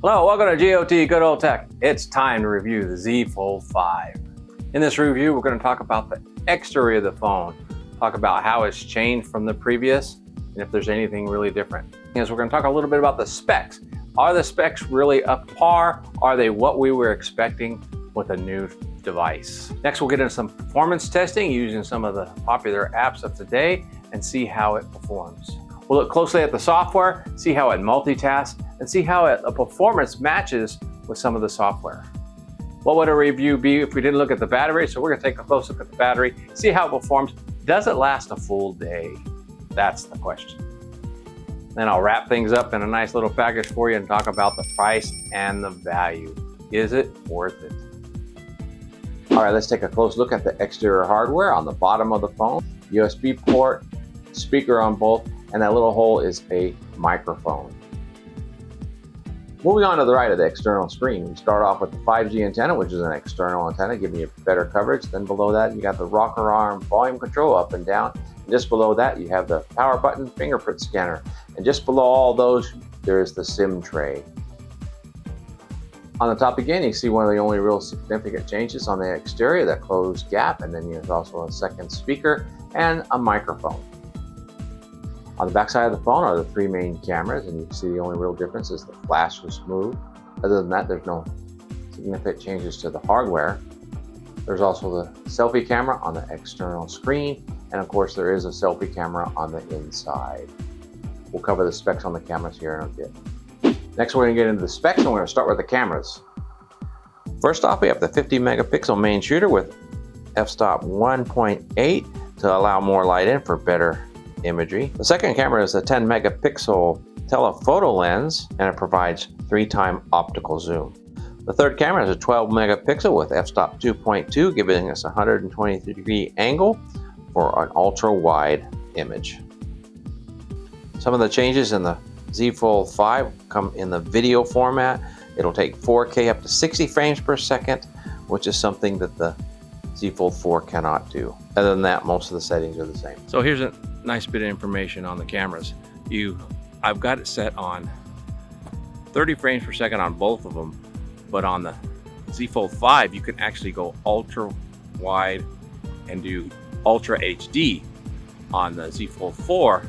Hello, welcome to GOT Good Old Tech. It's time to review the Z Fold 5. In this review, we're going to talk about the exterior of the phone, talk about how it's changed from the previous, and if there's anything really different. We're going to talk a little bit about the specs. Are the specs really up to par? Are they what we were expecting with a new device? Next, we'll get into some performance testing using some of the popular apps of today and see how it performs. We'll look closely at the software, see how it multitasks, and see how the performance matches with some of the software. What would a review be if we didn't look at the battery? So we're going to take a close look at the battery, see how it performs. Does it last a full day? That's the question. Then I'll wrap things up in a nice little package for you and talk about the price and the value. Is it worth it? All right, let's take a close look at the exterior hardware. On the bottom of the phone, USB port, speaker on both, and that little hole is a microphone. Moving on to the right of the external screen, we start off with the 5G antenna, which is an external antenna giving you better coverage. Then below that, you got the rocker arm volume control up and down. And just below that, you have the power button fingerprint scanner. And just below all those, there is the SIM tray. On the top again, you see one of the only real significant changes on the exterior, that closed gap. And then there's also a second speaker and a microphone. On the back side of the phone are the three main cameras, and you can see the only real difference is the flash was moved. Other than that, there's no significant changes to the hardware. There's also the selfie camera on the external screen, and of course there is a selfie camera on the inside. We'll cover the specs on the cameras here in a bit. Next, we're going to get into the specs, and we're going to start with the cameras. First off, we have the 50 megapixel main shooter with f-stop 1.8 to allow more light in for better imagery. The second camera is a 10 megapixel telephoto lens, and it provides 3x optical zoom. The third camera is a 12 megapixel with f-stop 2.2, giving us a 120-degree angle for an ultra wide image. Some of the changes in the Z Fold 5 come in the video format. It'll take 4K up to 60 frames per second, which is something that the Z Fold 4 cannot do. Other than that, most of the settings are the same. So here's a nice bit of information on the cameras. I've got it set on 30 frames per second on both of them, but on the Z Fold 5 you can actually go ultra wide and do ultra HD. On the Z Fold 4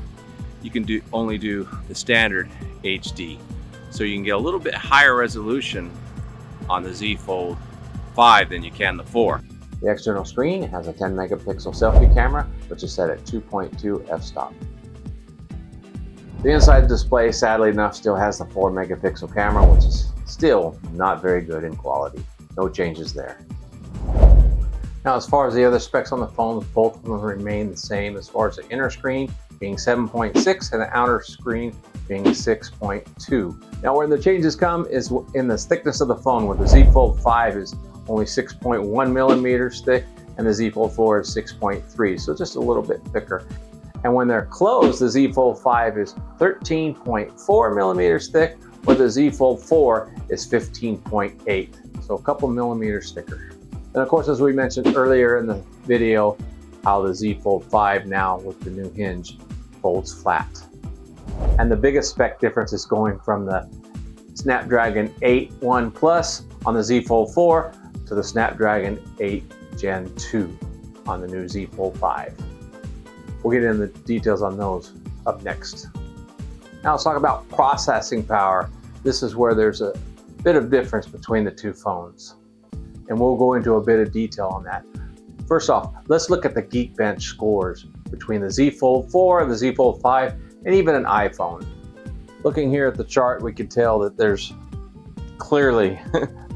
you can only do the standard HD, so you can get a little bit higher resolution on the Z Fold 5 than you can the 4. The external screen has a 10 megapixel selfie camera, which is set at 2.2 f-stop. The inside display, sadly enough, still has the 4 megapixel camera, which is still not very good in quality. No changes there. Now, as far as the other specs on the phones, both of them remain the same as far as the inner screen being 7.6 and the outer screen being 6.2. Now, where the changes come is in the thickness of the phone, where the Z Fold 5 is only 6.1 millimeters thick and the Z Fold 4 is 6.3, so just a little bit thicker. And when they're closed, the Z Fold 5 is 13.4 millimeters thick, where the Z Fold 4 is 15.8, so a couple millimeters thicker. And of course, as we mentioned earlier in the video, how the Z Fold 5 now with the new hinge folds flat. And the biggest spec difference is going from the Snapdragon 8 One Plus on the Z Fold 4 to the Snapdragon 8 Gen 2 on the new Z Fold 5. We'll get into the details on those up next. Now let's talk about processing power. This is where there's a bit of difference between the two phones, and we'll go into a bit of detail on that. First off, let's look at the Geekbench scores between the Z Fold 4, the Z Fold 5, and even an iPhone. Looking here at the chart, we can tell that there's clearly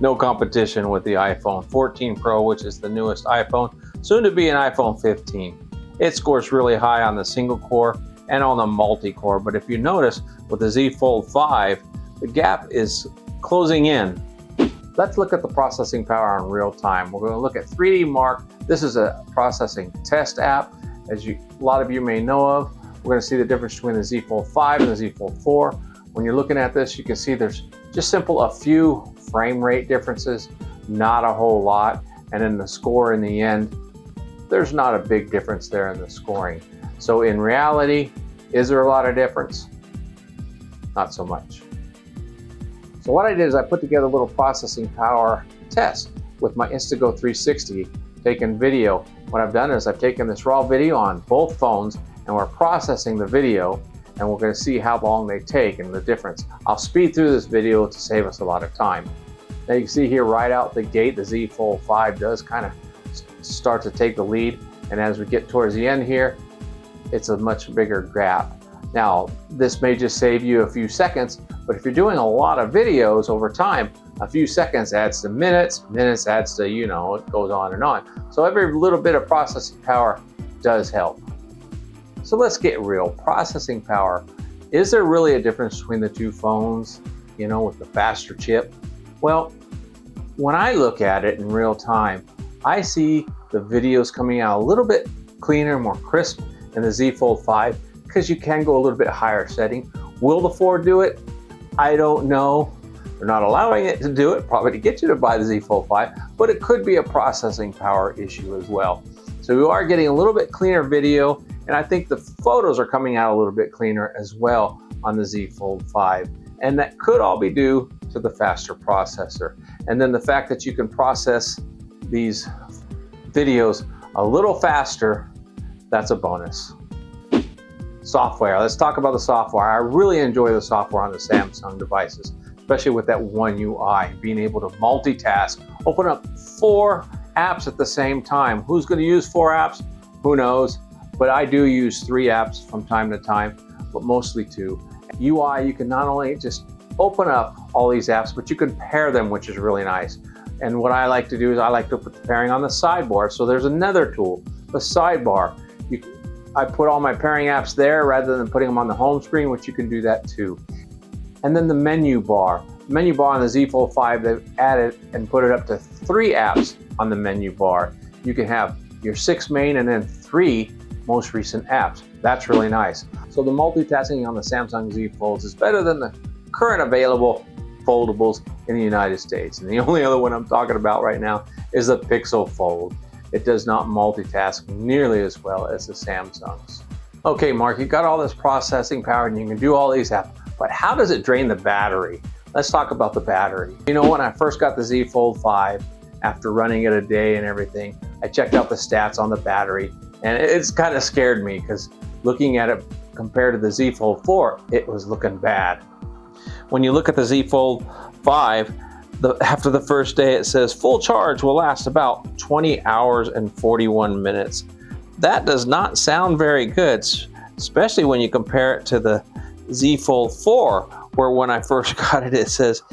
no competition with the iPhone 14 Pro, which is the newest iPhone, soon to be an iPhone 15. It scores really high on the single core and on the multi-core, but if you notice with the Z Fold 5, the gap is closing in. Let's look at the processing power in real time. We're going to look at 3D Mark. This is a processing test app, as a lot of you may know of. We're going to see the difference between the Z Fold 5 and the Z Fold 4. When you're looking at this, you can see there's just a few frame rate differences, not a whole lot. And in the score in the end, there's not a big difference there in the scoring. So in reality, is there a lot of difference? Not so much. So what I did is I put together a little processing power test with my Instago 360 taking video. What I've done is I've taken this raw video on both phones and we're processing the video, and we're going to see how long they take and the difference. I'll speed through this video to save us a lot of time. Now you can see here right out the gate, the Z Fold 5 does kind of start to take the lead, and as we get towards the end here, it's a much bigger gap. Now this may just save you a few seconds, but if you're doing a lot of videos over time, a few seconds adds to minutes, minutes adds to, you know, it goes on and on. So every little bit of processing power does help. So let's get real. Processing power, is there really a difference between the two phones, you know, with the faster chip? Well, when I look at it in real time, I see the videos coming out a little bit cleaner, more crisp in the Z Fold 5 because you can go a little bit higher setting. Will the 4 do it? I don't know. They're not allowing it to do it, probably to get you to buy the Z Fold 5, but it could be a processing power issue as well. So we are getting a little bit cleaner video, and I think the photos are coming out a little bit cleaner as well on the Z Fold 5. And that could all be due to the faster processor. And then the fact that you can process these videos a little faster, that's a bonus. Software, let's talk about the software. I really enjoy the software on the Samsung devices, especially with that One UI, being able to multitask, open up 4 apps at the same time. Who's going to use 4 apps? Who knows? But I do use 3 apps from time to time, but mostly 2. UI, you can not only just open up all these apps, but you can pair them, which is really nice. And what I like to do is I like to put the pairing on the sidebar. So there's another tool, the sidebar. I put all my pairing apps there rather than putting them on the home screen, which you can do that too. And then the menu bar. The menu bar on the Z Fold 5, they've added and put it up to 3 apps on the menu bar. You can have your 6 main and then 3 most recent apps. That's really nice. So the multitasking on the Samsung Z Folds is better than the current available foldables in the United States. And the only other one I'm talking about right now is the Pixel Fold. It does not multitask nearly as well as the Samsungs. Okay, Mark, you got all this processing power and you can do all these apps, but how does it drain the battery? Let's talk about the battery. You know, when I first got the Z Fold 5, after running it a day and everything, I checked out the stats on the battery, and it's kind of scared me because looking at it compared to the Z Fold 4, it was looking bad. When you look at the Z Fold 5, after the first day, it says full charge will last about 20 hours and 41 minutes. That does not sound very good, especially when you compare it to the Z Fold 4, where when I first got it, it says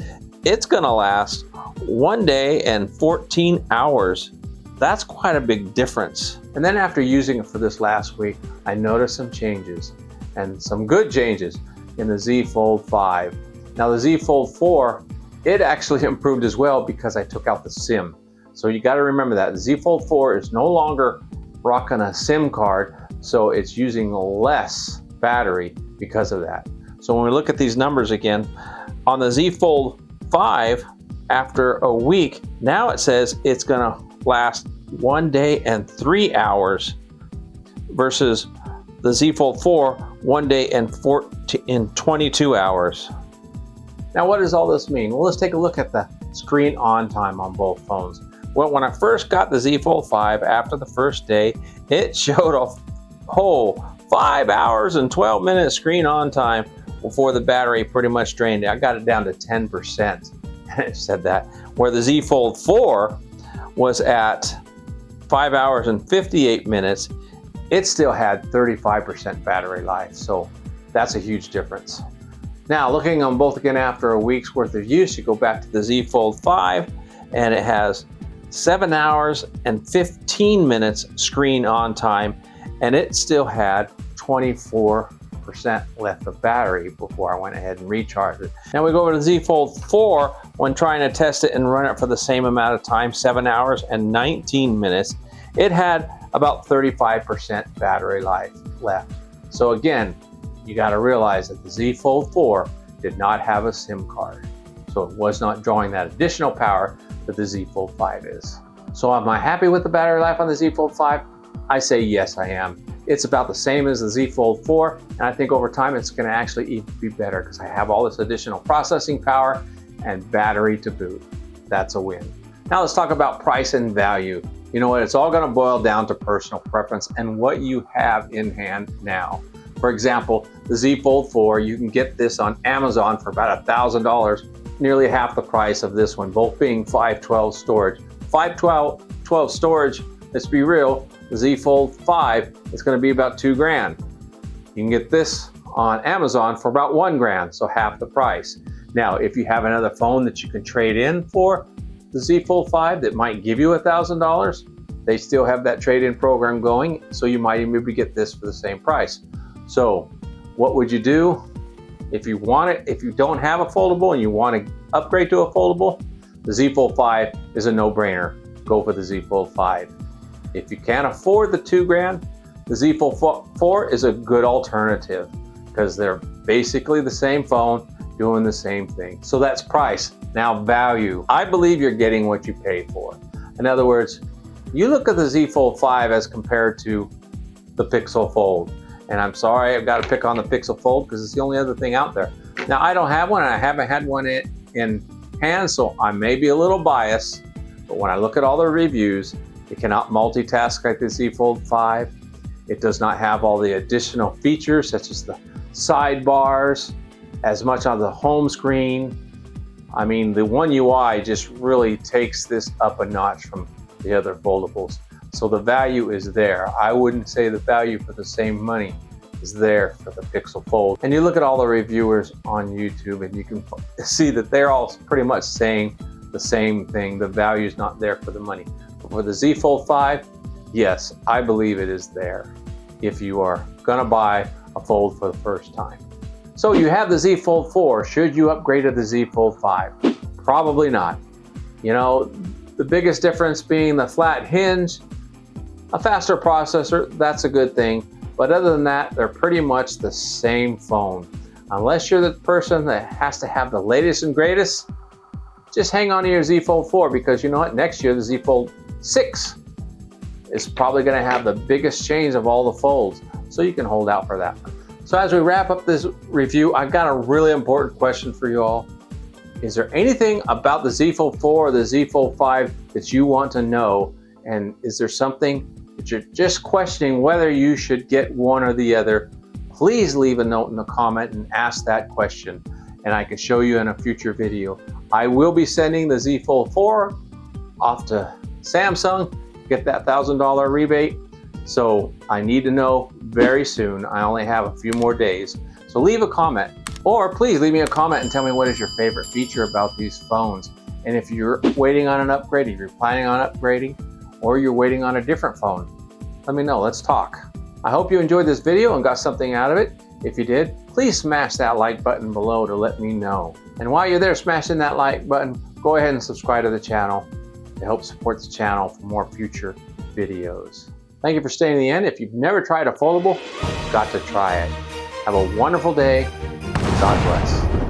it's gonna last 1 day and 14 hours. That's quite a big difference. And then after using it for this last week, I noticed some changes, and some good changes in the Z Fold 5. Now the Z Fold 4, it actually improved as well because I took out the SIM. So you got to remember that the Z Fold 4 is no longer rocking a SIM card, so it's using less battery because of that. So when we look at these numbers again, on the Z Fold 5, after a week, now it says it's gonna last 1 day and 3 hours versus the Z Fold 4, 1 day and 22 hours. Now, what does all this mean? Well, let's take a look at the screen on time on both phones. Well, when I first got the Z Fold 5, after the first day, it showed a whole 5 hours and 12 minutes screen on time before the battery pretty much drained. I got it down to 10%, and it said that. Where the Z Fold 4 was at 5 hours and 58 minutes, it still had 35% battery life, so that's a huge difference. Now, looking on both again after a week's worth of use, you go back to the Z Fold 5, and it has 7 hours and 15 minutes screen on time, and it still had 24% left of battery before I went ahead and recharged it. Now we go over to the Z Fold 4. When trying to test it and run it for the same amount of time, 7 hours and 19 minutes, it had about 35% battery life left. So again, you got to realize that the Z Fold 4 did not have a SIM card, so it was not drawing that additional power that the Z Fold 5 is. So am I happy with the battery life on the Z Fold 5? I say yes, I am. It's about the same as the Z Fold 4, and I think over time it's going to actually even be better because I have all this additional processing power, and battery to boot. That's a win. Now let's talk about price and value. You know what, it's all going to boil down to personal preference and what you have in hand now. For example, the Z Fold 4, you can get this on Amazon for about $1,000, nearly half the price of this one, both being 512 storage. 512 storage, let's be real, the Z Fold 5 is going to be about $2,000. You can get this on Amazon for about $1,000, so half the price. Now, if you have another phone that you can trade in for the Z Fold 5 that might give you $1,000, they still have that trade-in program going, so you might even maybe get this for the same price. So what would you do if you want it? If you don't have a foldable and you want to upgrade to a foldable, the Z Fold 5 is a no-brainer. Go for the Z Fold 5. If you can't afford the $2,000, the Z Fold 4 is a good alternative because they're basically the same phone doing the same thing. So that's price. Now value. I believe you're getting what you pay for. In other words, you look at the Z Fold 5 as compared to the Pixel Fold. And I'm sorry, I've got to pick on the Pixel Fold because it's the only other thing out there. Now I don't have one and I haven't had one in hand, so I may be a little biased, but when I look at all the reviews, it cannot multitask like the Z Fold 5. It does not have all the additional features such as the sidebars, as much on the home screen. I mean, the One UI just really takes this up a notch from the other foldables. So the value is there. I wouldn't say the value for the same money is there for the Pixel Fold. And you look at all the reviewers on YouTube and you can see that they're all pretty much saying the same thing. The value is not there for the money. But for the Z Fold 5, yes, I believe it is there if you are gonna buy a Fold for the first time. So you have the Z Fold 4. Should you upgrade to the Z Fold 5? Probably not. You know, the biggest difference being the flat hinge, a faster processor, that's a good thing. But other than that, they're pretty much the same phone. Unless you're the person that has to have the latest and greatest, just hang on to your Z Fold 4 because you know what, next year the Z Fold 6 is probably gonna have the biggest change of all the folds. So you can hold out for that one. So as we wrap up this review, I've got a really important question for you all. Is there anything about the Z Fold 4 or the Z Fold 5 that you want to know? And is there something that you're just questioning whether you should get one or the other? Please leave a note in the comment and ask that question, and I can show you in a future video. I will be sending the Z Fold 4 off to Samsung to get that $1,000 rebate. So I need to know very soon. I only have a few more days. So leave a comment, or please leave me a comment and tell me what is your favorite feature about these phones. And if you're waiting on an upgrade, if you're planning on upgrading, or you're waiting on a different phone, let me know, let's talk. I hope you enjoyed this video and got something out of it. If you did, please smash that like button below to let me know. And while you're there smashing that like button, go ahead and subscribe to the channel to help support the channel for more future videos. Thank you for staying to the end. If you've never tried a foldable, you've got to try it. Have a wonderful day. God bless.